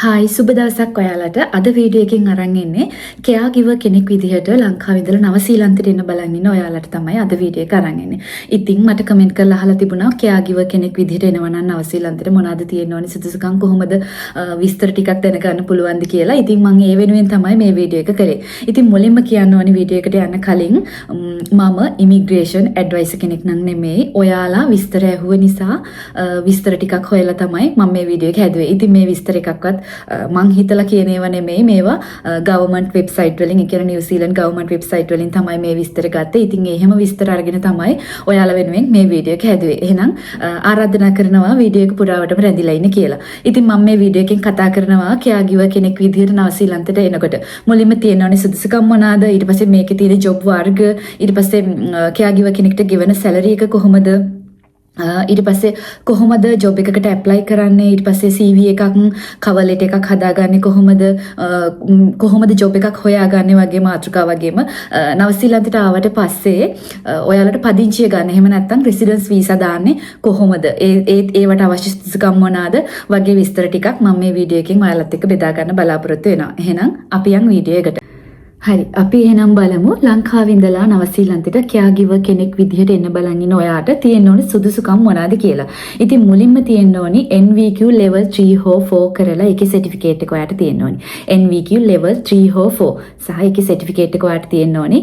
Hi සුබ දවසක් ඔයාලට. අද වීඩියෝ එකකින් අරන් ඉන්නේ කෙයා ගිවර් කෙනෙක් විදිහට ලංකාවේ ඉඳලා නවසීලන්තෙට එන්න බලන් ඉන්න ඔයාලට තමයි අද වීඩියෝ එක අරන් ඉන්නේ. ඉතින් මට කමෙන්ට් කරලා අහලා තිබුණා කෙයා ගිවර් කෙනෙක් විදිහට එනවා නම් නවසීලන්තෙට මොනවද තියෙන්න ඕනේ සුදුසුකම් කොහොමද විස්තර ටිකක් දැනගන්න පුළුවන්ද කියලා. ඉතින් මම ඒ වෙනුවෙන් තමයි මේ වීඩියෝ එක කරේ. ඉතින් මුලින්ම කියන්න ඕනේ වීඩියෝ එකට යන්න කලින් මම ඉමිග්‍රේෂන් ඇඩ්වයිසර් කෙනෙක් නම් නෙමෙයි. ඔයාලා විස්තර ඇහුව නිසා විස්තර ටිකක් හොයලා තමයි මම මේ වීඩියෝ එක හැදුවේ. ඉතින් මේ විස්තර එකක්වත් මං හිතලා කියන ඒවා නෙමෙයි මේවා ගවර්න්මන්ට් වෙබ්සයිට් වලින් ඒ කියන්නේ නිව්සීලන්ත ගවර්න්මන්ට් වෙබ්සයිට් වලින් තමයි මේ විස්තර ගත්තේ. ඉතින් එහෙම විස්තර අරගෙන තමයි ඔයාලා වෙනුවෙන් මේ වීඩියෝ එක හැදුවේ. එහෙනම් ආරාධනා කරනවා වීඩියෝ එක පුරාවටම රැඳිලා ඉන්න කියලා. ඉතින් මම මේ වීඩියෝ එකෙන් කතා කරනවා කෙයා ගිවර් කෙනෙක් විදිහට නවසීලන්තයට එනකොට මුලින්ම තියෙනවනේ සුදුසුකම් මොනවාද, ඊට පස්සේ මේකේ තියෙන ජොබ් වර්ග, ඊට පස්සේ කෙයා ගිවර් කෙනෙක්ට ගෙවන සැලරි එක කොහොමද, ඊට පස්සේ කොහොමද ජොබ් එකකට ඇප්ලයි කරන්නේ, ඊට පස්සේ CV එකක් කවර් ලෙටර් එකක් හදාගන්නේ කොහොමද ජොබ් එකක් හොයාගන්නේ වගේ මාතෘකා වගේම නවසීලන්තයට ආවට පස්සේ ඔයාලට පදිංචිය ගන්න එහෙම නැත්නම් රෙසිඩන්ස් වීසා දාන්නේ කොහොමද, ඒවට අවශ්‍ය සුදුසුකම් මොනවාද වගේ විස්තර ටිකක් මම මේ වීඩියෝ එකෙන් ඔයාලත් එක්ක බෙදා ගන්න බලාපොරොත්තු වෙනවා. එහෙනම් අපි යන් වීඩියෝ එකට. හරි, අපි එහෙනම් බලමු ලංකාවේ ඉඳලා නවසීලන්තයට කෙයා ගිවර් කෙනෙක් විදිහට එන්න බලන් ඉන්න ඔයාට තියෙන්න ඕනේ සුදුසුකම් මොනවාද කියලා. ඉතින් මුලින්ම තියෙන්න ඕනේ NVQ level 3 හෝ 4 කරලා ඒකේ සර්ටිෆිකේට් එක ඔයාට තියෙන්න ඕනේ. NVQ level 3 හෝ 4 සහ ඒකේ සර්ටිෆිකේට් එක ඔයාට තියෙන්න ඕනේ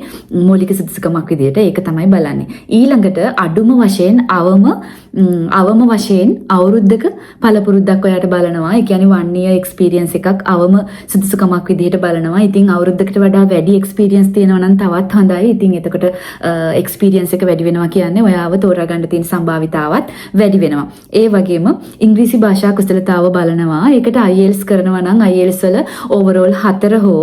මූලික සුදුසුකමක් විදිහට. ඒක තමයි බලන්නේ. ඊළඟට අඩුම වශයෙන් අවම වශයෙන් අවුරුද්දක පළපුරුද්දක් ඔයාට බලනවා. ඒ කියන්නේ 1 year experience එකක් අවම සුදුසුකමක් විදිහට බලනවා. ඉතින් අවුරුද්දකට වඩා වැඩි එක්ස්පීරියන්ස් තියෙනවා නම් තවත් හොඳයි. ඉතින් එතකොට එක්ස්පීරියන්ස් එක වැඩි වෙනවා කියන්නේ ඔයාව තෝරා ගන්න තියෙන සම්භාවිතාවත් වැඩි වෙනවා. ඒ වගේම ඉංග්‍රීසි භාෂා කුසලතාව බලනවා. ඒකට IELTS කරනවා නම් IELTS වල ඕවරෝල් 4 හෝ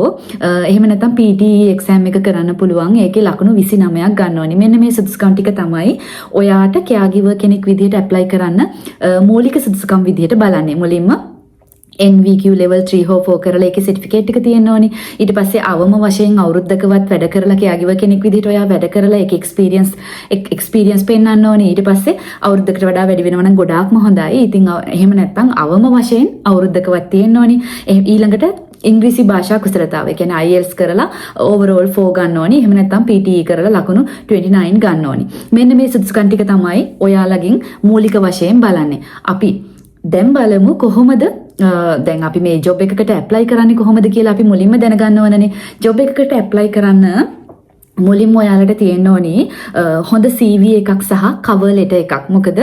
එහෙම නැත්නම් PTE එක්සෑම් එක කරන්න පුළුවන්. ඒකේ ලකුණු 29ක් ගන්න ඕනේ. මෙන්න මේ සුදුසුකම් ටික තමයි ඔයාට කෙයා ගිවර් කෙනෙක් විදිහට ඇප්ලයි කරන්න මූලික සුදුසුකම් විදිහට බලන්නේ. මුලින්ම NVQ level 3 හෝ 4 කරලා ඒකේ සර්ටිෆිකේට් එක තියෙන්න ඕනේ. ඊට පස්සේ අවම වශයෙන් අවුරුද්දකවත් වැඩ කරලා කෙයා ගිවර් කෙනෙක් විදිහට ඔයා වැඩ කරලා ඒක එක්ස්පීරියන්ස් පෙන්නන්න ඕනේ. ඊට පස්සේ අවුරුද්දකට වඩා වැඩි වෙනවා නම් ගොඩාක්ම හොඳයි. ඉතින් එහෙම නැත්නම් අවම වශයෙන් අවුරුද්දකවත් තියෙන්න ඕනේ. ඊළඟට ඉංග්‍රීසි භාෂා කුසලතාව. ඒ කියන්නේ IELTS කරලා overall 4 ගන්න ඕනේ. එහෙම නැත්නම් PTE කරලා ලකුණු 29 ගන්න ඕනේ. මෙන්න මේ සුදුසුකම් ටික තමයි ඔයාලගෙන් මූලික වශයෙන් බලන්නේ. අපි දැන් බලමු කොහොමද දැන් අපි මේ ජොබ් එකකට ඇප්ලයි කරන්නේ කොහොමද කියලා අපි මුලින්ම දැනගන්න ඕනනේ. ජොබ් එකකට ඇප්ලයි කරන්න මුලින්ම ඔයාලට තියෙන්න ඕනේ හොඳ CV එකක් සහ cover letter එකක්. මොකද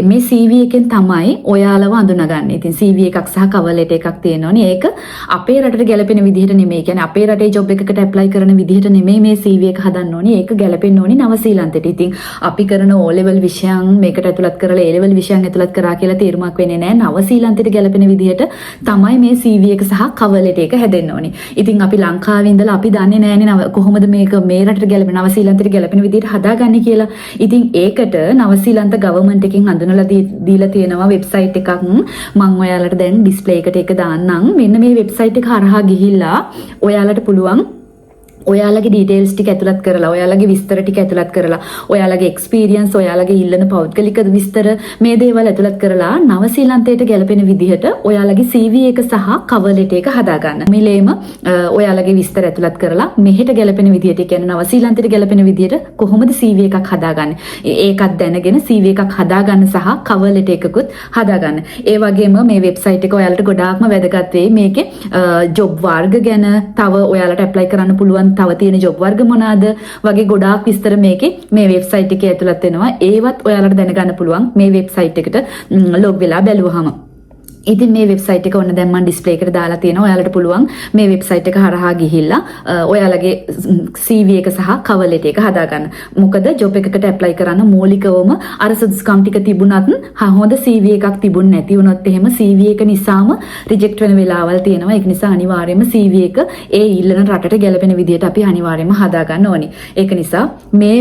මේ CV එකෙන් තමයි ඔයාලව අඳුනගන්නේ. ඉතින් CV එකක් සහ cover letter එකක් තියෙන්න ඕනේ. ඒක අපේ රටට ගැලපෙන විදිහට නෙමෙයි. කියන්නේ අපේ රටේ ජොබ් එකකට ඇප්ලයි කරන විදිහට නෙමෙයි මේ CV එක හදන්න ඕනේ. ඒක ගැලපෙන්න ඕනේ නවසීලන්තෙට. ඉතින් අපි කරන O level විෂයන් මේකට ඇතුළත් කරලා A level විෂයන් ඇතුළත් කරා කියලා තීරණයක් වෙන්නේ නැහැ. නවසීලන්තෙට ගැලපෙන විදිහට තමයි මේ CV එක සහ cover letter එක හැදෙන්න ඕනේ. ඉතින් අපි ලංකාවේ ඉඳලා අපි දන්නේ නැහැනේ කොහොමද මේක මේ රටට ගැලපෙන නවසීලන්තයට ගැලපෙන විදිහට හදාගන්නේ කියලා. ඉතින් ඒකට නවසීලන්ත ගවර්න්මන්ට් එකෙන් හඳුනලා දීලා තියෙනවා වෙබ්සයිට් එකක්. මම ඔයාලට දැන් ඩිස්ප්ලේ එකට ඒක දාන්නම්. මෙන්න මේ වෙබ්සයිට් එක හරහා ගිහිල්ලා ඔයාලට පුළුවන් ඔයාලගේ ඩීටේල්ස් ටික ඇතුළත් කරලා ඔයාලගේ විස්තර ටික ඇතුළත් කරලා ඔයාලගේ එක්ස්පීරියන්ස් ඔයාලගේ ඉල්ලන පෞද්ගලික විස්තර මේ දේවල් ඇතුළත් කරලා නවසීලන්තයට ගැලපෙන විදිහට ඔයාලගේ CV එක සහ cover letter එක හදාගන්න. මිලේම ඔයාලගේ විස්තර ඇතුළත් කරලා මෙහෙට ගැලපෙන විදිහට කියන්නේ නවසීලන්තයට ගැලපෙන විදිහට කොහොමද CV එකක් හදාගන්නේ. ඒකත් දැනගෙන CV එකක් හදාගන්න සහ cover letter එකකුත් හදාගන්න. ඒ වගේම මේ වෙබ්සයිට් එක ඔයාලට ගොඩාක්ම වැදගත් වෙයි. මේකේ ජොබ් වර්ග ගැන තව ඔයාලට ඇප්ලයි කරන්න පුළුවන් තව තියෙන ජොබ් වර්ග මොනවාද වගේ ගොඩාක් විස්තර මේකේ මේ වෙබ්සයිට් එකේ ඇතුළත් වෙනවා. ඒවත් ඔයාලට දැනගන්න පුළුවන් මේ වෙබ්සයිට් එකට ලොග් වෙලා බැලුවහම. ඉතින් මේ වෙබ්සයිට් එක ඔන්න දැන් මම ඩිස්ප්ලේ එකට දාලා තියෙනවා. ඔයාලට පුළුවන් මේ වෙබ්සයිට් එක හරහා ගිහිල්ලා ඔයාලගේ CV එක සහ cover letter එක හදාගන්න. මොකද ජොබ් එකකට ඇප්ලයි කරන්න මූලිකවම අර සුදුසුකම් ටික තිබුණත් හොඳ CV එකක් තිබුණ නැති වුණොත් එහෙම CV එක නිසාම රිජෙක්ට් වෙන වෙලාවල් තියෙනවා. ඒක නිසා අනිවාර්යයෙන්ම CV එක ඒ ඉල්ලන රටට ගැලපෙන විදිහට අපි අනිවාර්යයෙන්ම හදාගන්න ඕනේ. ඒක නිසා මේ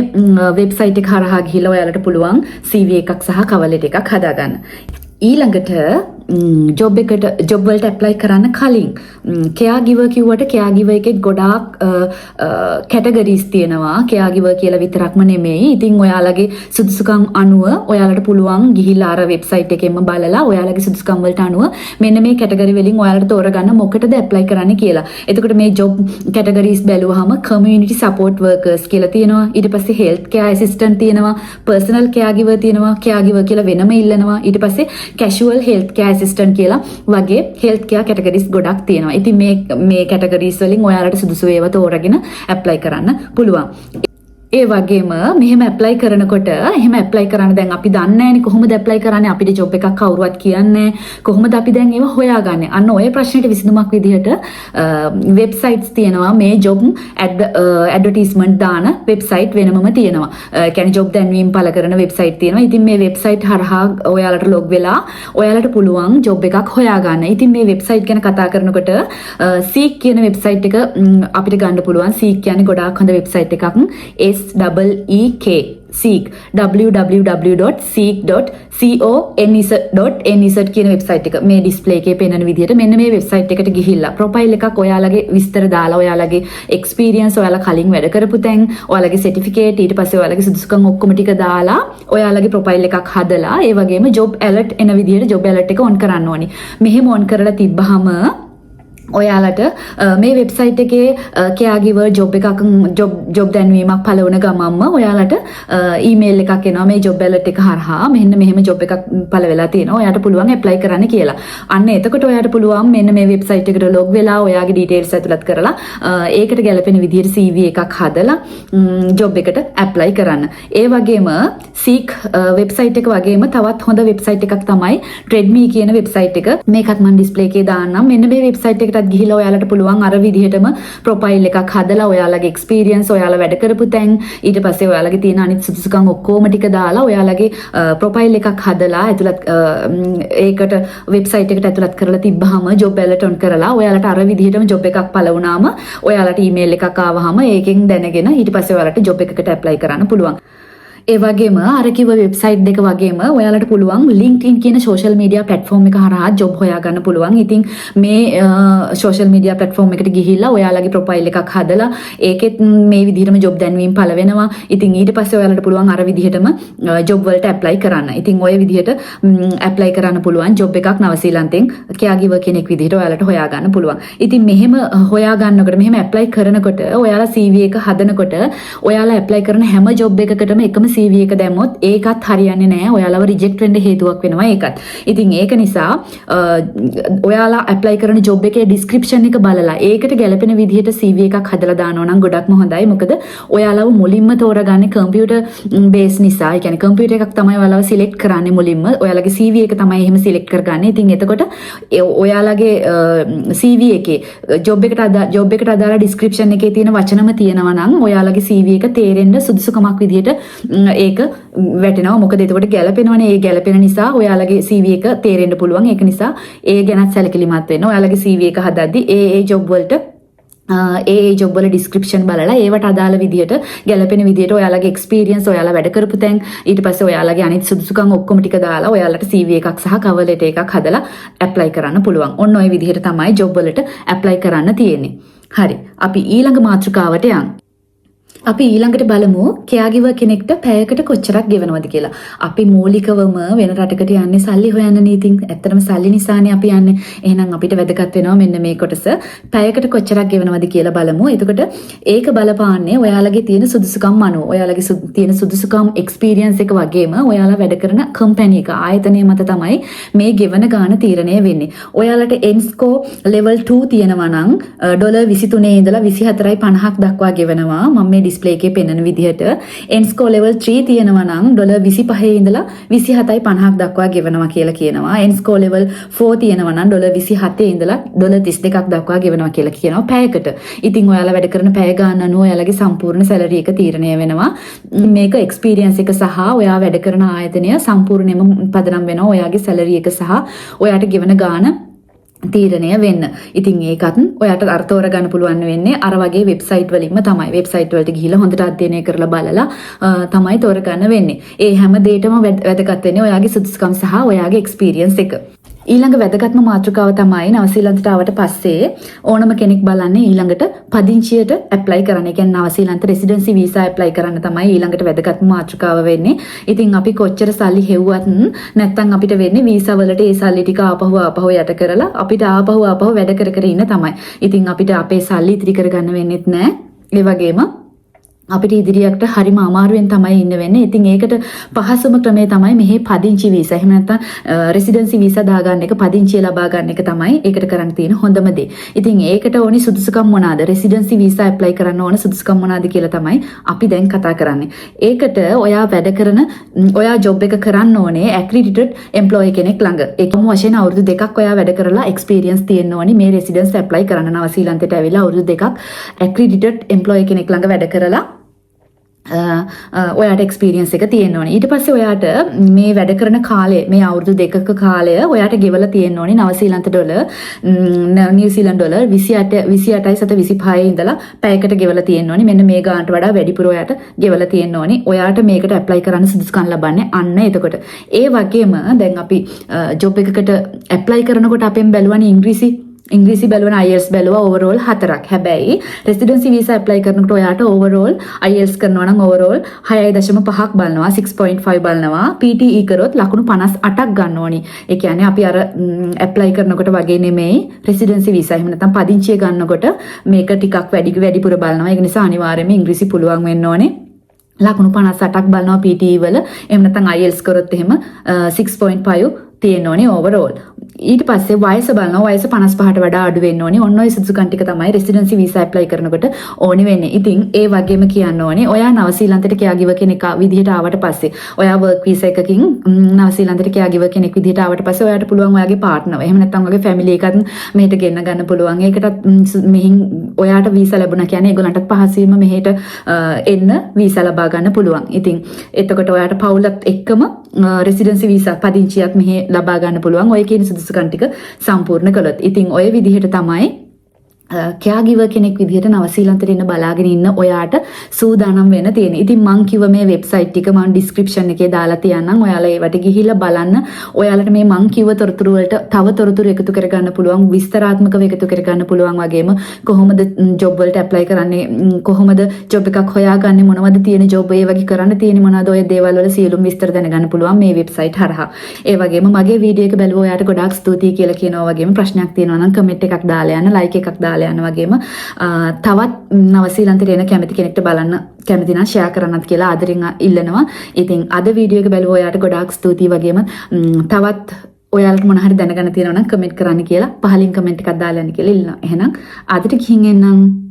වෙබ්සයිට් එක හරහා ගිහිල්ලා ඔයාලට පුළුවන් CV එකක් සහ cover letter එකක් හදාගන්න. ඊළඟට ජොබ් වලට ඇප්ලයි කරන්න කලින් කෙයාගිවර් කිව්වට කෙයාගිවර් එකේ ගොඩාක් කැටගරිස් තියෙනවා. කෙයාගිවර් කියලා විතරක්ම නෙමෙයි. ඉතින් ඔයාලගේ සුදුසුකම් අනුව ඔයාලට පුළුවන් ගිහිල්ලා අර වෙබ්සයිට් එකෙන්ම බලලා ඔයාලගේ සුදුසුකම් වලට අනුව මෙන්න මේ කැටගරි වලින් ඔයාලට තෝරගන්න මොකටද ඇප්ලයි කරන්න කියලා. එතකොට මේ ජොබ් කැටගරිස් බැලුවාම කමියුනිටි සපෝට් වර්කර්ස් කියලා තියෙනවා. ඊට පස්සේ හෙල්ත් කෙයාර් ඇසිස්ටන්ට් තියෙනවා. පර්සනල් කෙයාගිවර් තියෙනවා. කෙයාගිවර් කියලා වෙනම ඉල්ලනවා. ඊට පස්සේ කැෂුවල් හෙල්ත් කෙයාර් ඇසිස්ටන්ට් කියලා වගේ හෙල්ත් කෙයාර් කැටගරිස් ගොඩක් තියෙනවා. ඉතින් මේ කැටගරිස් වලින් ඔයාලට සුදුසු ඒවා තෝරගෙන ඇප්ලයි කරන්න පුළුවන්. ඒ වගේම මෙහෙම ඇප්ලයි කරනකොට එහෙම ඇප්ලයි කරන්න දැන් අපි දන්නේ නැහැනේ කොහොමද ඇප්ලයි කරන්නේ අපිට ජොබ් එකක් කවුරුවත් කියන්නේ කොහොමද අපි දැන් ඒව හොයාගන්නේ අන්න ඔය ප්‍රශ්නෙට විසඳුමක් විදිහට වෙබ්සයිට්ස් තියෙනවා මේ ජොබ් ඇඩ්වර්ටයිස්මන්ට් දාන වෙබ්සයිට් වෙනමම තියෙනවා ඒ කියන්නේ ජොබ් දැන්වීම් පළ කරන වෙබ්සයිට් තියෙනවා ඉතින් මේ වෙබ්සයිට් හරහා ඔයාලට ලොග් වෙලා ඔයාලට පුළුවන් ජොබ් එකක් හොයාගන්න ඉතින් මේ වෙබ්සයිට් ගැන කතා කරනකොට Seek කියන වෙබ්සයිට් එක අපිට ගන්න පුළුවන් Seek කියන්නේ ගොඩාක් හොඳ වෙබ්සයිට් එකක් SEEK Seek www.seek.co.nz කියන වෙබ්සයිට් එක මේ ඩිස්ප්ලේ එකේ පෙන්වන විදිහට මෙන්න මේ වෙබ්සයිට් එකට ගිහිල්ලා ප්‍රොෆයිල් එකක් ඔයාලගේ විස්තර දාලා ඔයාලගේ එක්ස්පීරියන්ස් ඔයාලා කලින් වැඩ කරපු තැන් ඔයාලගේ සර්ටිෆිකේට් ඊට පස්සේ ඔයාලගේ සුදුසුකම් ඔක්කොම ටික දාලා ඔයාලගේ ප්‍රොෆයිල් එකක් හදලා ඒ වගේම ජොබ් ඇලර්ට් එන විදිහට ජොබ් ඇලර්ට් එක ඔන් කරන්න ඕනි. මෙහෙම ඔන් කරලා තිබ්බහම ඔයාලට මේ වෙබ්සයිට් එකේ කෙයාගිවර් ජොබ් එකක් ජොබ් දැන්වීමක් පළ වුණ ගමන්ම ඔයාලට ඊමේල් එකක් එනවා මේ ජොබ් ඇලර්ට් එක හරහා මෙන්න මෙහෙම ජොබ් එකක් පළ වෙලා තියෙනවා ඔයාට පුළුවන් ඇප්ලයි කරන්න කියලා. අන්න එතකොට ඔයාට පුළුවන් මෙන්න මේ වෙබ්සයිට් එකට ලොග් වෙලා ඔයාගේ ඩීටේල්ස් ඇතුළත් කරලා ඒකට ගැලපෙන විදිහට CV එකක් හදලා ජොබ් එකට ඇප්ලයි කරන්න. ඒ වගේම Seek වෙබ්සයිට් එක වගේම තවත් හොඳ වෙබ්සයිට් එකක් තමයි Treadme කියන වෙබ්සයිට් එක. මේකත් මම ඩිස්ප්ලේ එකේ දාන්නම්. මෙන්න මේ වෙබ්සයිට් එකට ගිහිලා ඔයාලට පුළුවන් අර විදිහටම ප්‍රොෆයිල් එකක් හදලා ඔයාලගේ එක්ස්පීරියන්ස් ඔයාලා වැඩ කරපු තැන් ඊට පස්සේ ඔයාලගේ තියෙන අනිත් සුදුසුකම් ඔක්කොම ටික දාලා ඔයාලගේ ප්‍රොෆයිල් එකක් හදලා ඇතුළත් ඒකට වෙබ්සයිට් එකට ඇතුළත් කරලා තිබ්බහම ජොබ් ඇලර්ට් ඔන් කරලා ඔයාලට අර විදිහටම ජොබ් එකක් පළ වුණාම ඔයාලට ඊමේල් එකක් ආවහම ඒකෙන් දැනගෙන ඊට පස්සේ ඔයාලට ජොබ් එකකට ඇප්ලයි කරන්න පුළුවන්. ඒ වගේම අර කිව්ව වෙබ්සයිට් දෙක වගේම ඔයාලට පුළුවන් LinkedIn කියන සෝෂල් මීඩියා ප්ලැට්ෆෝම් එක හරහා ජොබ් හොයාගන්න පුළුවන්. ඉතින් මේ සෝෂල් මීඩියා ප්ලැට්ෆෝම් එකට ගිහිල්ලා ඔයාලගේ ප්‍රොෆයිල් එකක් හදලා ඒකෙත් මේ විදිහටම ජොබ් දැන්වීම් පළ වෙනවා. ඉතින් ඊට පස්සේ ඔයාලට පුළුවන් අර විදිහටම ජොබ් වලට ඇප්ලයි කරන්න. ඉතින් ඔය විදිහට ඇප්ලයි කරන්න පුළුවන් ජොබ් එකක් නවසීලන්තෙන් කෙයාගිවර් කෙනෙක් විදිහට ඔයාලට හොයාගන්න පුළුවන්. ඉතින් මෙහෙම හොයාගන්නකොට මෙහෙම ඇප්ලයි කරනකොට ඔයාලා CV එක හදනකොට ඔයාලා ඇප්ලයි කරන හැම ජොබ් එකකටම එකම CV එක දැම්මොත් ඒකත් හරියන්නේ නැහැ. ඔයාලව රිජෙක්ට් වෙන්න හේතුවක් වෙනවා ඒකත්. ඉතින් ඒක නිසා ඔයාලා ඇප්ලයි කරන ජොබ් එකේ ඩිස්ක්‍රිප්ෂන් එක බලලා ඒකට ගැලපෙන විදිහට CV එකක් හදලා දානවා නම් ගොඩක්ම හොඳයි. මොකද ඔයාලව මුලින්ම තෝරගන්නේ කම්පියුටර් බේස් නිසා. ඒ කියන්නේ කම්පියුටර් එකක් තමයි ඔයාලව සිලෙක්ට් කරන්නේ මුලින්ම. ඔයාලගේ CV එක තමයි එහෙම සිලෙක්ට් කරගන්නේ. ඉතින් එතකොට ඔයාලගේ CV එකේ ජොබ් එකට අදාළ ඩිස්ක්‍රිප්ෂන් එකේ තියෙන වචනම තියෙනවා නම් ඔයාලගේ CV එක තේරෙන්න සුදුසුකමක් විදිහට ඒක වැටෙනවා. මොකද එතකොට ගැලපෙනවනේ. ඒ ගැලපෙන නිසා ඔයාලගේ CV එක තේරෙන්න පුළුවන්. ඒක නිසා ඒ ගැනත් සැලකිලිමත් වෙන්න. ඔයාලගේ CV එක හදද්දි ඒ ජොබ් වලට ජොබ් වල ඩිස්ක්‍රිප්ෂන් බලලා ඒවට අදාළ විදිහට ගැලපෙන විදිහට ඔයාලගේ එක්ස්පීරියන්ස් ඔයාලා වැඩ කරපු තැන් ඊට පස්සේ ඔයාලගේ අනිත් සුදුසුකම් ඔක්කොම ටික දාලා ඔයාලට CV එකක් සහ කවර් ලෙටර් එකක් හදලා ඇප්ලයි කරන්න පුළුවන්. ඔන්න ඔය විදිහට තමයි ජොබ් වලට ඇප්ලයි කරන්න තියෙන්නේ. හරි. අපි ඊළඟ මාතෘකාවට යමු. අපි ඊළඟට බලමු කෙයාගිවර් කෙනෙක්ට පැයකට කොච්චරක් ගෙවනවද කියලා. අපි මූලිකවම වෙන රටකට යන්නේ සල්ලි හොයන්නනේ. ඉතින් ඇත්තටම සල්ලි නිසානේ අපි යන්නේ. එහෙනම් අපිට වැදගත් වෙනවා මෙන්න මේ කොටස. පැයකට කොච්චරක් ගෙවනවද කියලා බලමු. එතකොට ඒක බලපාන්නේ ඔයාලගේ තියෙන සුදුසුකම් අනුව. ඔයාලගේ තියෙන සුදුසුකම් එක්ස්පීරියන්ස් එක වගේම ඔයාලා වැඩ කරන කම්පැනි එක ආයතනය මත තමයි මේ ගෙවන ගාණ තීරණය වෙන්නේ. ඔයාලට එන්ස්කෝ level 2 තියෙනවා නම් $23 ඉඳලා 24.50ක් දක්වා ගෙවනවා. මම ඩිස්ප්ලේ එකේ පෙන්වන විදිහට එන්ස්කෝ level 3 තියෙනවා නම් $25 ඉඳලා 27.50ක් දක්වා ගෙවනවා කියලා කියනවා. එන්ස්කෝ level 4 තියෙනවා නම් $27 ඉඳලා $32ක් දක්වා ගෙවනවා කියලා කියනවා පැයකට. ඉතින් ඔයාලා වැඩ කරන පැය ගාන අනුව ඔයාලගේ සම්පූර්ණ සැලරි එක තීරණය වෙනවා. මේක එක්ස්පීරියන්ස් එක සහ ඔයා වැඩ කරන ආයතනය සම්පූර්ණයෙන්ම පදනම් වෙනවා ඔයාගේ සැලරි එක සහ ඔයාට ගෙවන ගාන තීරණය වෙන්න. ඉතින් ඒකත් ඔයාට අර තෝරගන්න පුළුවන් වෙන්නේ අර වගේ වෙබ්සයිට් වලින්ම තමයි. වෙබ්සයිට් වලට ගිහිල්ලා හොඳට අධ්‍යයනය කරලා බලලා තමයි තෝරගන්න වෙන්නේ. ඒ හැම දෙයකම වැදගත් වෙන්නේ ඔයාගේ සුදුසුකම් සහ ඔයාගේ එක්ස්පීරියන්ස් එක. ඊළඟ වැදගත්ම මාතෘකාව තමයි නවසීලන්තයට ආවට පස්සේ ඕනම කෙනෙක් බලන්නේ ඊළඟට පදිංචියට ඇප්ලයි කරන්න. ඒ කියන්නේ නවසීලන්ත රෙසිඩෙන්සි වීසා ඇප්ලයි කරන්න තමයි ඊළඟට වැදගත්ම මාතෘකාව වෙන්නේ. ඉතින් අපි කොච්චර සල්ලි හෙව්වත් නැත්තම් අපිට වෙන්නේ වීසා වලට ඒ සල්ලි ටික ආපහු යට කරලා අපිට ආපහු වැඩ කර ඉන්න තමයි. ඉතින් අපිට අපේ සල්ලි ඉතිරි කරගන්න වෙන්නෙත් නෑ. ඒ වගේම අපිට ඉදිරියට හරිම අමාරුවෙන් තමයි ඉන්න වෙන්නේ. ඉතින් ඒකට පහසුම ක්‍රමය තමයි මෙහි පදිංචි වීසා. එහෙම නැත්නම් රෙසිඩෙන්සි වීසා දාගන්න එක, පදිංචිය ලබා ගන්න එක තමයි ඒකට කරන්න තියෙන හොඳම දේ. ඉතින් ඒකට ඕනි සුදුසුකම් මොනවාද? රෙසිඩෙන්සි වීසා ඇප්ලයි කරන්න ඕන සුදුසුකම් මොනවාද කියලා තමයි අපි දැන් කතා කරන්නේ. ඒකට ඔයා ජොබ් එක කරන්න ඕනේ ඇක්‍රිඩිටඩ් එම්ප්ලොයි කෙනෙක් ළඟ. ඒකම වශයෙන් අවුරුදු 2ක් ඔයා වැඩ කරලා එක්ස්පීරියන්ස් තියෙන්න ඕනි මේ රෙසිඩෙන්ස් ඇප්ලයි කරන්න. නවසීලන්තයට ඇවිල්ලා අවුරුදු 2ක් ඇක්‍රිඩිටඩ් එම්ප්ලොයි කෙනෙක් ළඟ වැඩ කරලා ඔයාට එක්ස්පීරියන්ස් එක තියෙන්න ඕනේ. ඊට පස්සේ ඔයාට මේ වැඩ කරන කාලය, මේ අවුරුදු 2ක කාලය ඔයාට ගෙවලා තියෙන්න ඕනේ නවසීලන්ත ඩොලර්, නිව්සීලන්ත ඩොලර් 28.25 ඉඳලා පැයකට ගෙවලා තියෙන්න ඕනේ. මෙන්න මේ ගානට වඩා වැඩිපුර ඔයාට ගෙවලා තියෙන්න ඕනේ. ඔයාට මේකට ඇප්ලයි කරන්න සුදුසුකම් ලබන්නේ අන්න එතකොට. ඒ වගේම දැන් අපි ජොබ් එකකට ඇප්ලයි කරනකොට අපෙන් බැලුවනේ ඉංග්‍රීසි බැලුවන IELTS බැලුවා ඕවරෝල් 4ක්. හැබැයි රෙසිඩෙන්සි වීසා ඇප්ලයි කරනකොට ඔයාට ඕවරෝල් IELTS කරනවා නම් ඕවරෝල් 6.5ක් බලනවා, 6.5 බලනවා. PTE කරොත් ලකුණු 58ක් ගන්න ඕනි. ඒ කියන්නේ අපි අර ඇප්ලයි කරනකොට වගේ නෙමෙයි රෙසිඩෙන්සි වීසා. එහෙම නැත්නම් පදිංචිය ගන්නකොට මේක ටිකක් වැඩිපුර බලනවා. ඒක නිසා අනිවාර්යයෙන්ම ඉංග්‍රීසි පුළුවන් වෙන්න ඕනේ. ලකුණු 58ක් බලනවා PTE වල. එහෙම නැත්නම් IELTS කරොත් එහෙම 6.5 තියෙන්න ඕනේ ඕවරෝල්. ඊට පස්සේ වයස බලනවා. වයස 55ට වඩා අඩු වෙන්න ඕනේ. ඔන්න ඔය සුදුසුකම් ටික තමයි රෙසිඩෙන්සි වීසා ඇප්ලයි කරනකොට ඕනේ වෙන්නේ. ඉතින් ඒ වගේම කියන්න ඕනේ ඔයා නවසීලන්තයට කැගිව කෙනෙක් විදිහට ආවට පස්සේ ඔයා වර්ක් වීසා එකකින් නවසීලන්තයට කැගිව කෙනෙක් විදිහට ආවට පස්සේ ඔයාට පුළුවන් ඔයාගේ පාර්ට්නර් එහෙම නැත්නම් ඔයාගේ ෆැමිලි එකත් මෙහෙට ගෙන්න ගන්න පුළුවන්. ඒකටත් මෙහින් ඔයාට වීසා ලැබුණා කියන්නේ ඒගොල්ලන්ටත් පහසුවෙන්ම මෙහෙට එන්න වීසා ලබා ගන්න පුළුවන්. ඉතින් එතකොට ඔයාට පවුලත් එක්කම රෙසිඩෙන්සි වීසා පදිංචියක් මෙහෙ ලබා ගන්න පුළුවන්. ඔය කියන සුදුසුකම් ටික සම්පූර්ණ කළොත්. ඉතින් ඔය විදිහට තමයි කැගිවර් කෙනෙක් විදිහට නවසීලන්තයට එන්න බලාගෙන ඉන්න ඔයාට සූදානම් වෙන්න තියෙන. ඉතින් මං කිව්ව මේ වෙබ්සයිට් ටික මං ඩිස්ක්‍රිප්ෂන් එකේ දාලා තියන්නම්. ඔයාලා ඒවට ගිහිල්ලා බලන්න. ඔයාලට මේ මං කිව්ව තොරතුරු වලට තව තොරතුරු එකතු කරගන්න පුළුවන්, විස්තරාත්මකව එකතු කරගන්න පුළුවන්. වගේම කොහොමද ජොබ් වලට ඇප්ලයි කරන්නේ, කොහොමද ජොබ් එකක් හොයාගන්නේ, මොනවද තියෙන ජොබ්, ඒ වගේ කරන්න තියෙන්නේ මොනවද, ඔය දේවල් වල සියලුම විස්තර දැනගන්න පුළුවන් මේ වෙබ්සයිට් හරහා. ඒ වගේම මගේ වීඩියෝ එක බැලුවා ඔයාට ගොඩාක් ස්තුතියි කියලා කියනවා. වගේම ප්‍රශ්නයක් තියෙනවා නම් කමෙන්ට් එකක් දාලා යන්න, ලයික් එකක් දාලා යන වගේම තවත් නවසීලන්තයට එන කැමති කෙනෙක්ට බලන්න කැමති නම් ෂෙයා කරන්නත් කියලා ආදරෙන් ඉල්ලනවා. ඉතින් අද වීඩියෝ එක බැලුවා ඔයාට ගොඩාක් ස්තුතියි. වගේම තවත් ඔයාලට මොන හරි දැනගන්න තියෙනවා නම් කමෙන්ට් කරන්න කියලා පහලින් කමෙන්ට් එකක් දාලා යන්න කියලා ඉල්ලනවා. එහෙනම් අදට ගිහින් එන්නම්.